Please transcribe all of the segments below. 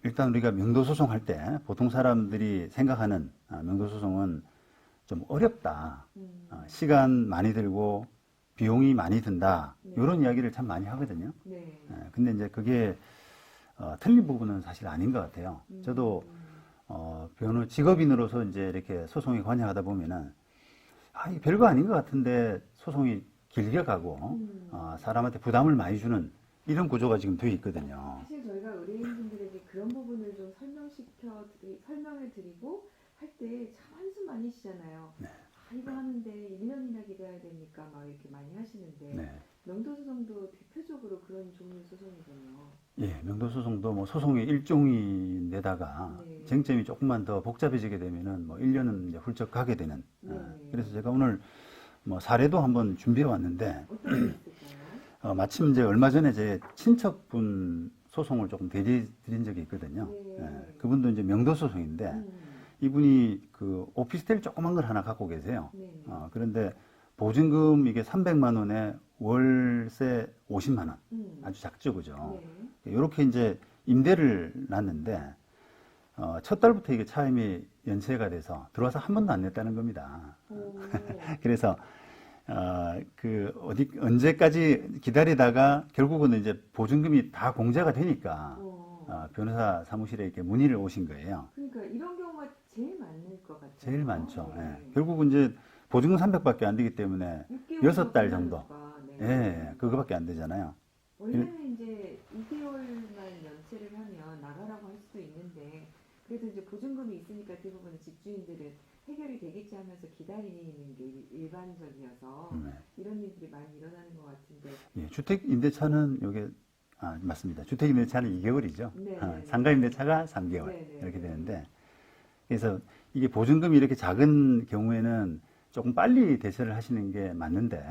일단 우리가 명도소송할 때 보통 사람들이 생각하는 명도소송은 좀 어렵다. 시간 많이 들고 비용이 많이 든다. 네. 이런 이야기를 참 많이 하거든요. 네. 근데 이제 그게 틀린 부분은 사실 아닌 것 같아요. 저도 직업인으로서 이제 이렇게 소송에 관여하다 보면은 이게 별거 아닌 것 같은데 소송이 길게 가고 사람한테 부담을 많이 주는 이런 구조가 지금 되어 있거든요. 사실 저희가 의뢰인분들에게 그런 부분을 좀 설명을 드리고 할 때 참 한숨 많이시잖아요. 네. 이거 하는데 1년이나 기다려야 됩니까? 막 이렇게 많이 하시는데 네. 명도소송도 대표적으로 그런 종류 소송이군요. 예, 명도소송도 뭐 소송의 일종인데다가 네. 쟁점이 조금만 더 복잡해지게 되면은 뭐 1년은 이제 훌쩍 가게 되는. 네. 그래서 제가 오늘 뭐 사례도 한번 준비해 왔는데 어떤 게 있을까요? 마침 이제 얼마 전에 제 친척분 소송을 조금 대리드린 적이 있거든요. 네. 그분도 이제 명도소송인데 이분이 그 오피스텔 조그만 걸 하나 갖고 계세요. 네. 그런데 보증금 이게 300만 원에 월세 50만 원. 아주 작죠, 그죠? 네. 이렇게 이제 임대를 놨는데 첫 달부터 이게 차임이 연체가 돼서 들어와서 한 번도 안 냈다는 겁니다. 오. 그래서 언제까지 기다리다가 결국은 이제 보증금이 다 공제가 되니까 변호사 사무실에 이렇게 문의를 오신 거예요. 그러니까 이런 경우가 제일 많을 것 같아요. 제일 많죠. 네. 결국은 이제 보증금 300밖에 안 되기 때문에 6개월 6달 정도. 네. 그거밖에 안 되잖아요. 원래는 이제 2개월만 연체를 하면 나가라고 할 수도 있는데 그래도 이제 보증금이 있으니까 대부분 집주인들은 해결이 되겠지 하면서 기다리는 게 일반적이어서 이런 일들이 많이 일어나는 것 같은데. 예, 주택 임대차는 요게 맞습니다. 주택 임대차는 2개월이죠. 네. 상가 임대차가 3개월 네. 이렇게 되는데 그래서 이게 보증금이 이렇게 작은 경우에는 조금 빨리 대처를 하시는 게 맞는데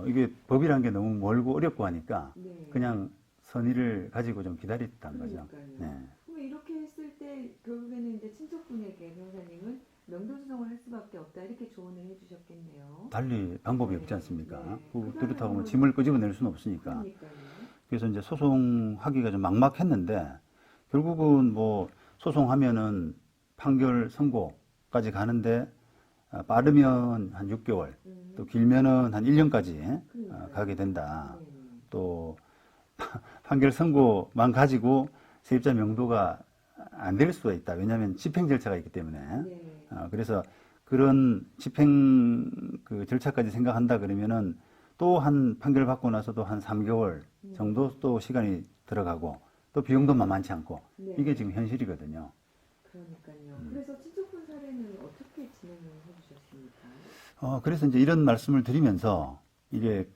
이게 법이란 게 너무 멀고 어렵고 하니까 네. 그냥 선의를 가지고 좀 기다렸다는 거죠. 그러니까요. 네. 그럼 이렇게 했을 때 결국에는 이제 친척분에게 변호사님은 명도소송을 할 수밖에 없다 이렇게 조언을 해주셨겠네요. 달리 방법이 네. 없지 않습니까? 네. 그렇다고 뭐 짐을 끄집어낼 수는 없으니까. 그러니까요. 그래서 이제 소송하기가 좀 막막했는데 결국은 뭐 소송하면은 판결 선고까지 가는데 빠르면 한 6개월, 또 길면은 한 1년까지 가게 된다. 네. 또 판결 선고만 가지고 세입자 명도가 안 될 수가 있다. 왜냐하면 집행 절차가 있기 때문에. 네. 그래서 그런 집행 그 절차까지 생각한다 그러면은 또 한 판결 받고 나서도 한 3개월 정도 또 시간이 들어가고 또 비용도 만만치 않고 네. 이게 지금 현실이거든요. 그러니까요. 그래서 친척분 사례는 어떻게 진행을 해주셨습니까? 그래서 이제 이런 말씀을 드리면서 이게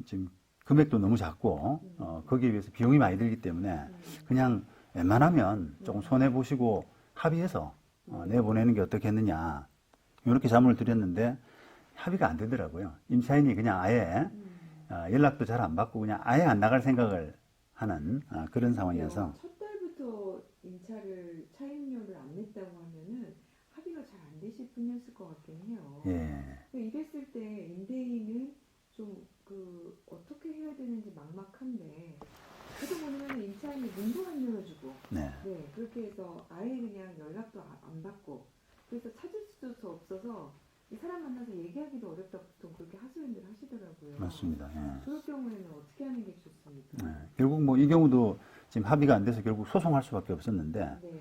지금 금액도 너무 작고 거기에 비해서 비용이 많이 들기 때문에 그냥 웬만하면 조금 손해 보시고 합의해서 내보내는 게 어떻겠느냐 이렇게 자문을 드렸는데 합의가 안 되더라고요. 임차인이 그냥 아예 연락도 잘 안 받고 그냥 아예 안 나갈 생각을 하는 그런 상황이어서 첫 달부터 임차를 차임료를 안 냈다고 하면은 합의가 잘 안 되실 분이었을 것 같긴 해요. 예. 이랬을 때 임대인은 좀 어떻게 해야 되는지 막막한데 그래도 보면 임차인이 문도 안 열어주고 네. 그렇게 해서 아예 그냥 연락도 안 받고 그래서 찾을 수도 없어서 이 사람 만나서 얘기하기도 어렵다 보통 그렇게 하소연들 하시더라고요. 맞습니다. 예. 그럴 경우에는 어떻게 하는 게 좋습니까? 결국 뭐 이 경우도 지금 합의가 안 돼서 결국 소송할 수밖에 없었는데 네.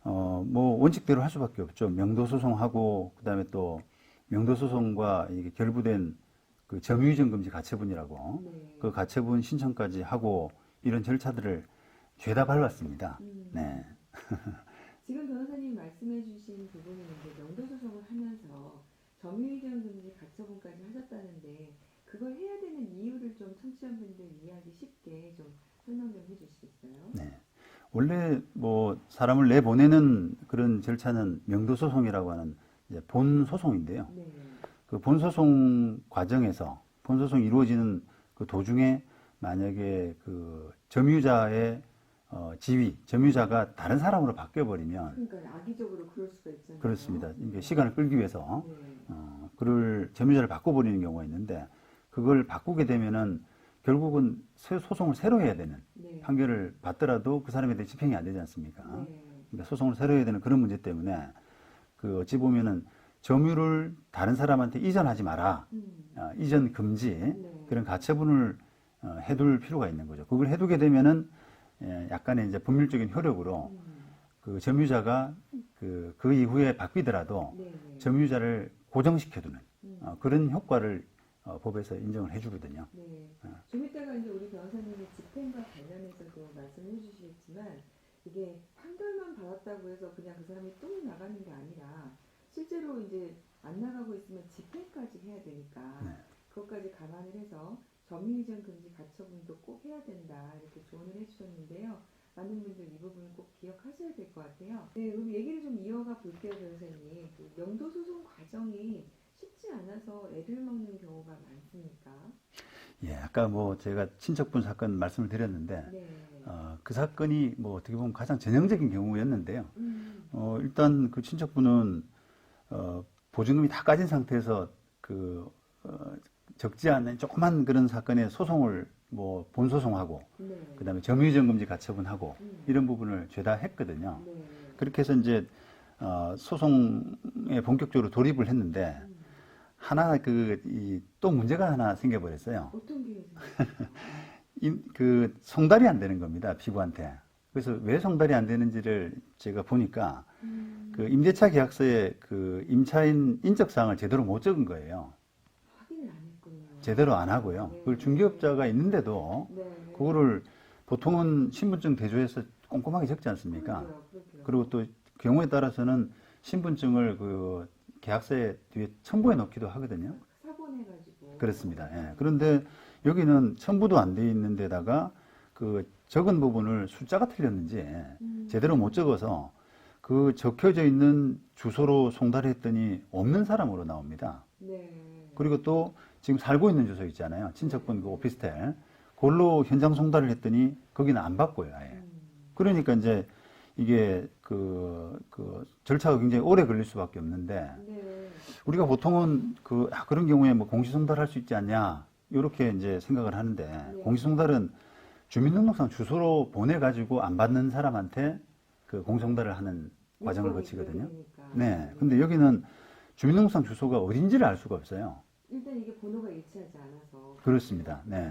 뭐 원칙대로 할 수밖에 없죠. 명도소송하고 그다음에 또 명도소송과 이게 결부된 그 점유이전 금지 가처분이라고 네. 그 가처분 신청까지 하고 이런 절차들을 죄다 밟았습니다. 네. 지금 변호사님 말씀해주신 부분은 이제 명도소송을 하면서 점유이전 금지 가처분까지 하셨다는데 그걸 해야 되는 이유를 좀 청취자분들 이해하기 쉽게 좀 설명 좀 해주시겠어요? 네. 원래 뭐 사람을 내보내는 그런 절차는 명도소송이라고 하는 이제 본소송인데요. 네. 그 본소송 과정에서 본소송이 이루어지는 그 도중에 만약에 그 점유자의 지위, 점유자가 다른 사람으로 바뀌어버리면 그러니까 악의적으로 그럴 수가 있잖아요. 그렇습니다. 이게 시간을 끌기 위해서 네. 그를 점유자를 바꿔버리는 경우가 있는데 그걸 바꾸게 되면은 결국은 소송을 새로 해야 되는 네. 판결을 받더라도 그 사람에 대해 집행이 안 되지 않습니까? 네. 그러니까 소송을 새로 해야 되는 그런 문제 때문에 그 어찌 보면은 점유를 다른 사람한테 이전하지 마라. 이전 금지 네. 그런 가처분을 해둘 필요가 있는 거죠. 그걸 해두게 되면은 약간의 이제 법률적인 효력으로 그 점유자가 그 이후에 바뀌더라도 네. 네. 점유자를 고정시켜두는 그런 효과를 법에서 인정을 해주거든요. 네. 좀 이따가 이제 우리 변호사님이 집행과 관련해서도 말씀해 주시겠지만 이게 판결만 받았다고 해서 그냥 그 사람이 또 나가는 게 아니라 실제로 이제 안 나가고 있으면 집행까지 해야 되니까 네. 그것까지 감안을 해서 점유이전 금지 가처분도 꼭 해야 된다 이렇게 조언을 해주셨는데요. 많은 분들 이 부분을 꼭 기억하셔야 될 것 같아요. 네, 그럼 얘기를 좀 이어가 볼게요, 변호사님. 그 영도 소송 과정이 쉽지 않아서 애를 먹는 경우가 많습니까? 예, 아까 뭐 제가 친척분 사건 말씀을 드렸는데 네. 그 사건이 뭐 어떻게 보면 가장 전형적인 경우였는데요. 일단 그 친척분은 보증금이 다 까진 상태에서 적지 않은 조그만 그런 사건에 소송을 뭐 본소송하고 네. 그다음에 점유이전 금지 가처분하고 이런 부분을 죄다 했거든요. 네. 그렇게 해서 이제 소송에 본격적으로 돌입을 했는데 하나 또 문제가 하나 생겨버렸어요. 어떤 게 있습니까? 그 송달이 안 되는 겁니다, 피고한테. 그래서 왜 송달이 안 되는지를 제가 보니까 그 임대차 계약서에 그 임차인 인적사항을 제대로 못 적은 거예요. 확인을 안 했군요. 제대로 안 하고요. 네. 그걸 중개업자가 있는데도 네. 그거를 보통은 신분증 대조해서 꼼꼼하게 적지 않습니까? 그러게요. 그리고 또 경우에 따라서는 신분증을 그 계약서에 뒤에 첨부해 놓기도 하거든요. 사고 내가지고. 그렇습니다. 예. 그런데 여기는 첨부도 안 돼 있는 데다가 그 적은 부분을 숫자가 틀렸는지 제대로 못 적어서 그 적혀져 있는 주소로 송달했더니 없는 사람으로 나옵니다. 네. 그리고 또 지금 살고 있는 주소 있잖아요. 친척분 그 오피스텔. 그걸로 현장 송달을 했더니 거기는 안 받고요, 아예. 그러니까 이제 이게 그 절차가 굉장히 오래 걸릴 수밖에 없는데 네. 우리가 보통은 그런 경우에 뭐 공시송달할 수 있지 않냐 이렇게 이제 생각을 하는데 네. 공시송달은 주민등록상 주소로 보내가지고 안 받는 사람한테 그 공시송달을 하는 과정을 거치거든요. 되니까. 네. 근데 여기는 주민등록상 주소가 어딘지를 알 수가 없어요. 일단 이게 번호가 일치하지 않아서. 그렇습니다. 네.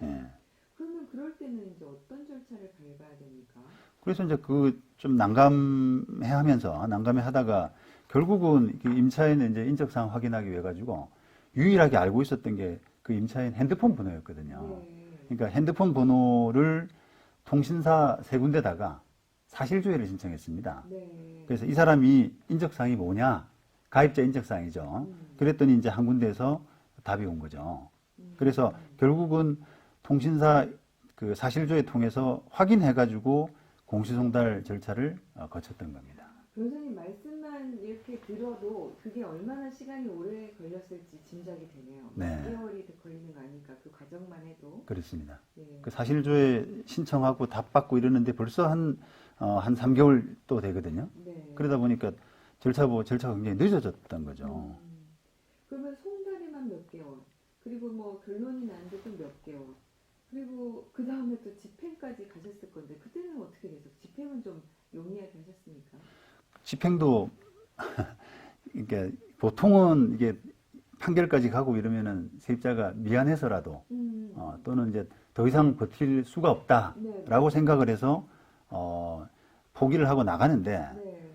네. 네. 그러면 그럴 때는 이제 어떤 절차를 밟아야 됩니까? 그래서 이제 좀 난감해 하다가 결국은 그 임차인의 이제 인적사항 확인하기 위해 가지고 유일하게 알고 있었던 게 그 임차인 핸드폰 번호였거든요. 네. 그러니까 핸드폰 번호를 통신사 세 군데다가 사실조회를 신청했습니다. 네. 그래서 이 사람이 인적사항이 뭐냐? 가입자 인적사항이죠. 그랬더니 이제 한 군데에서 답이 온 거죠. 그래서 결국은 통신사 그 사실조회 통해서 확인해가지고 공시송달 절차를 거쳤던 겁니다. 변호사님 말씀만 이렇게 들어도 그게 얼마나 시간이 오래 걸렸을지 짐작이 되네요. 네. 몇 개월이 더 걸리는 거 아니까 그 과정만 해도. 그렇습니다. 네. 그 사실조회 신청하고 답 받고 이러는데 벌써 한 3개월 또 되거든요. 네. 그러다 보니까 절차가 굉장히 늦어졌던 거죠. 그러면 송달에만 몇 개월, 그리고 뭐 결론이 나는데 또 몇 개월, 그리고 그 다음에 또 집행까지 가셨을 건데 그때는 어떻게 되셨어요? 집행은 좀 용이하게 하셨습니까? 집행도 이게 보통은 이게 판결까지 가고 이러면은 세입자가 미안해서라도 또는 이제 더 이상 버틸 수가 없다라고 네. 생각을 해서 포기를 하고 나가는데 네.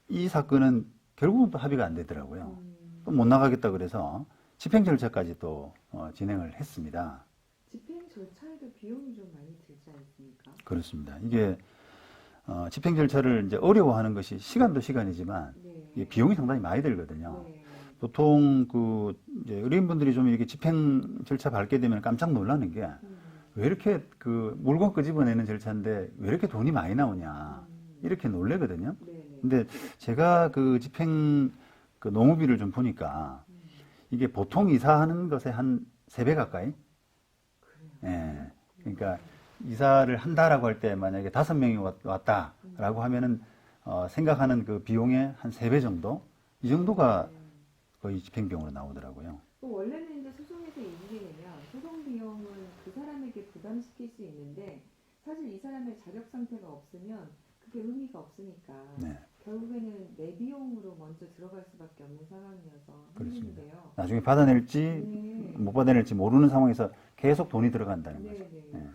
이 사건은 결국은 또 합의가 안 되더라고요. 또 못 나가겠다 그래서 집행 절차까지 또 진행을 했습니다. 집행 절차에도 비용이 좀 많이 들지 않습니까? 그렇습니다. 이게 집행 절차를 이제 어려워하는 것이 시간도 시간이지만 네. 이게 비용이 상당히 많이 들거든요. 네. 보통 이제 의뢰인분들이 좀 이렇게 집행 절차 밟게 되면 깜짝 놀라는 게 왜 이렇게 물건 끄집어내는 절차인데 왜 이렇게 돈이 많이 나오냐 이렇게 놀래거든요. 네. 근데 제가 그 집행 노무비를 좀 보니까 이게 보통 이사하는 것에 한 3배 가까이. 예. 그러니까 이사를 한다라고 할 때 만약에 5명이 왔다라고 하면은 생각하는 그 비용의 한 3배 정도? 이 정도가 거의 집행 비용으로 나오더라고요. 또 원래는 이제 소송에서 이기게 되면 소송 비용은 그 부담시킬 수 있는데 사실 이 사람의 자격 상태가 없으면 그게 의미가 없으니까 네. 결국에는 내 비용으로 먼저 들어갈 수밖에 없는 상황이어서 그렇습니다. 힘든데요. 나중에 받아낼지 네. 못 받아낼지 모르는 상황에서 계속 돈이 들어간다는 네, 거죠. 네. 네.